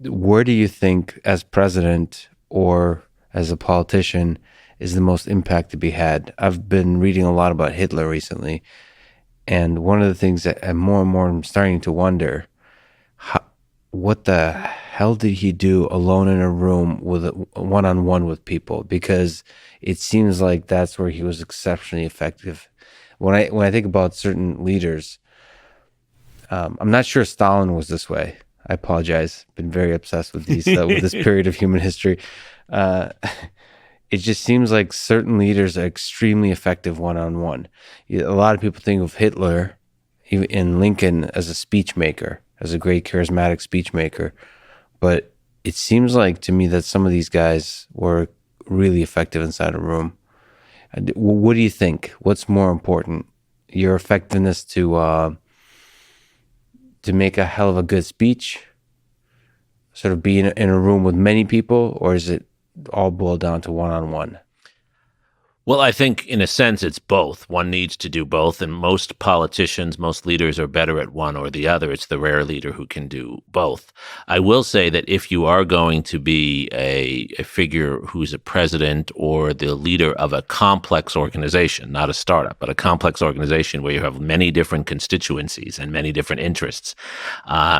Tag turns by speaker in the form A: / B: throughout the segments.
A: where do you think, as president or as a politician, is the most impact to be had? I've been reading a lot about Hitler recently, and one of the things that more and more I'm starting to wonder, how, what the hell did he do alone in a room with one on one with people? Because it seems like that's where he was exceptionally effective. When I think about certain leaders, I'm not sure Stalin was this way. I apologize. Been very obsessed with these with this period of human history. Uh, it just seems like certain leaders are extremely effective one on one. A lot of people think of Hitler and Lincoln as a speech maker, as a great charismatic speech maker, but it seems like to me that some of these guys were really effective inside a room. What do you think? What's more important, your effectiveness to make a hell of a good speech, sort of be in a room with many people, or is it all boiled down to one on one?
B: Well, I think in a sense it's both. One needs to do both, and most politicians, most leaders are better at one or the other. It's the rare leader who can do both. I will say that if you are going to be a figure who's a president or the leader of a complex organization, not a startup, but a complex organization where you have many different constituencies and many different interests,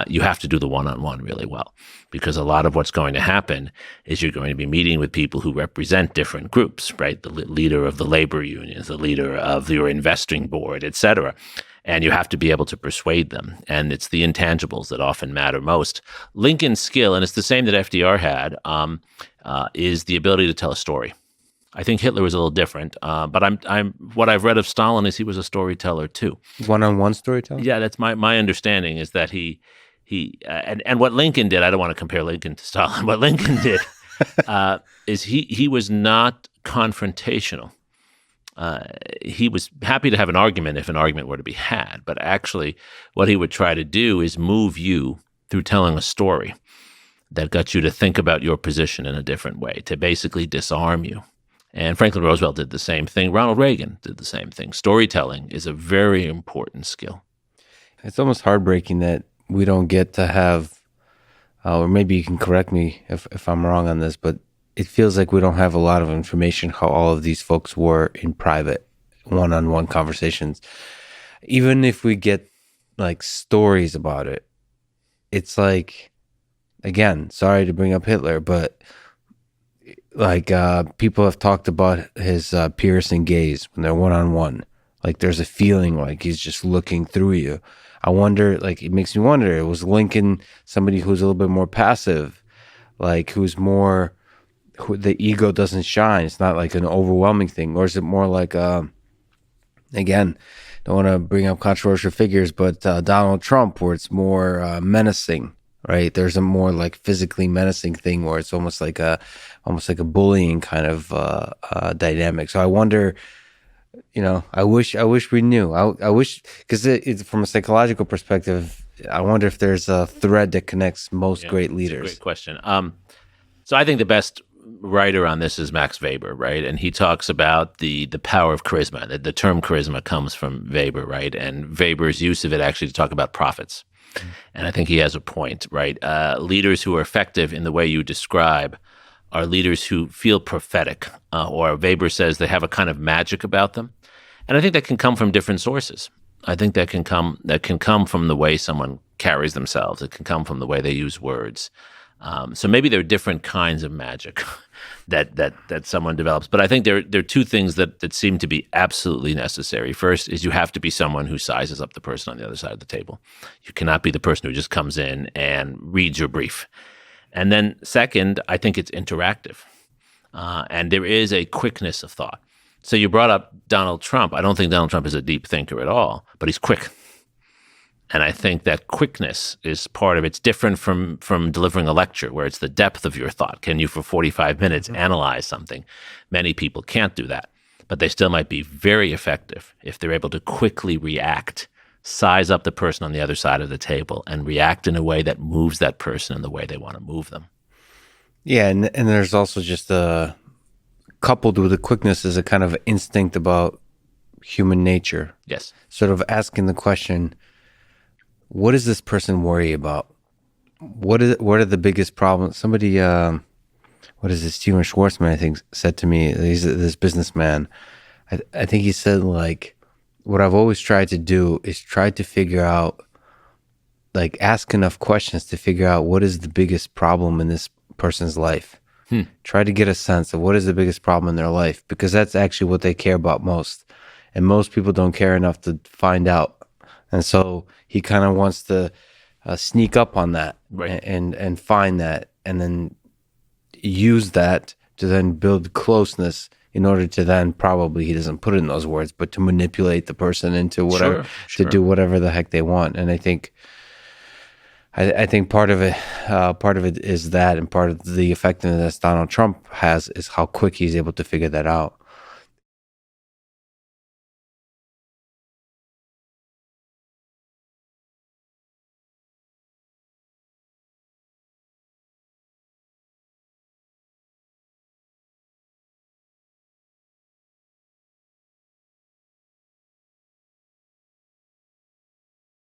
B: you have to do the one-on-one really well. Because a lot of what's going to happen is you're going to be meeting with people who represent different groups, right? The leader of the labor unions, the leader of your investing board, et cetera. And you have to be able to persuade them. And it's the intangibles that often matter most. Lincoln's skill, and it's the same that FDR had, is the ability to tell a story. I think Hitler was a little different, but what I've read of Stalin is he was a storyteller too.
A: One on one storytelling?
B: Yeah, that's my understanding is that and what Lincoln did, I don't want to compare Lincoln to Stalin. What Lincoln did is he was not confrontational. He was happy to have an argument if an argument were to be had, but actually what he would try to do is move you through telling a story that got you to think about your position in a different way, to basically disarm you. And Franklin Roosevelt did the same thing. Ronald Reagan did the same thing. Storytelling is a very important skill.
A: It's almost heartbreaking that we don't get to have, or maybe you can correct me if I'm wrong on this, but it feels like we don't have a lot of information how all of these folks were in private, one-on-one conversations. Even if we get like stories about it, it's like, again, sorry to bring up Hitler, but like people have talked about his piercing gaze when they're one-on-one. Like there's a feeling like he's just looking through you. I wonder, like, it makes me wonder, was Lincoln somebody who's a little bit more passive, like who's more, the ego doesn't shine? It's not like an overwhelming thing. Or is it more like, again, don't want to bring up controversial figures, but Donald Trump, where it's more menacing, right? There's a more like physically menacing thing where it's almost like a bullying kind of dynamic. So I wonder, I wish we knew. I wish, because it's from a psychological perspective, I wonder if there's a thread that connects most great leaders.
B: That's a great question. So I think the best writer on this is Max Weber, right? And he talks about the power of charisma. The term charisma comes from Weber, right? And Weber's use of it actually to talk about prophets. And I think he has a point, right? Leaders who are effective in the way you describe are leaders who feel prophetic, or Weber says they have a kind of magic about them. And I think that can come from different sources. I think that can come from the way someone carries themselves. It can come from the way they use words. So maybe there are different kinds of magic that someone develops. But I think there are two things that seem to be absolutely necessary. First is you have to be someone who sizes up the person on the other side of the table. You cannot be the person who just comes in and reads your brief. And then second, I think it's interactive. And there is a quickness of thought. So you brought up Donald Trump. I don't think Donald Trump is a deep thinker at all, but he's quick. And I think that quickness is part of it. It's different from delivering a lecture where it's the depth of your thought. Can you, for 45 minutes, analyze something? Many people can't do that, but they still might be very effective if they're able to quickly react, size up the person on the other side of the table, and react in a way that moves that person in the way they want to move them.
A: Yeah, and there's also just coupled with the quickness is a kind of instinct about human nature.
B: Yes.
A: Sort of asking the question, what does this person worry about? what are the biggest problems? Somebody, what is it? Steven Schwartzman, I think, said to me. He's this businessman. I think he said like, what I've always tried to do is try to figure out, like, ask enough questions to figure out what is the biggest problem in this person's life. Try to get a sense of what is the biggest problem in their life, because that's actually what they care about most. And most people don't care enough to find out. And so he kind of wants to sneak up on that,
B: Right.
A: and find that, and then use that to then build closeness in order to then, probably he doesn't put it in those words, but to manipulate the person into whatever,
B: Sure,
A: to
B: sure.
A: do whatever the heck they want. And I think part of it is that, and part of the effectiveness Donald Trump has is how quick he's able to figure that out.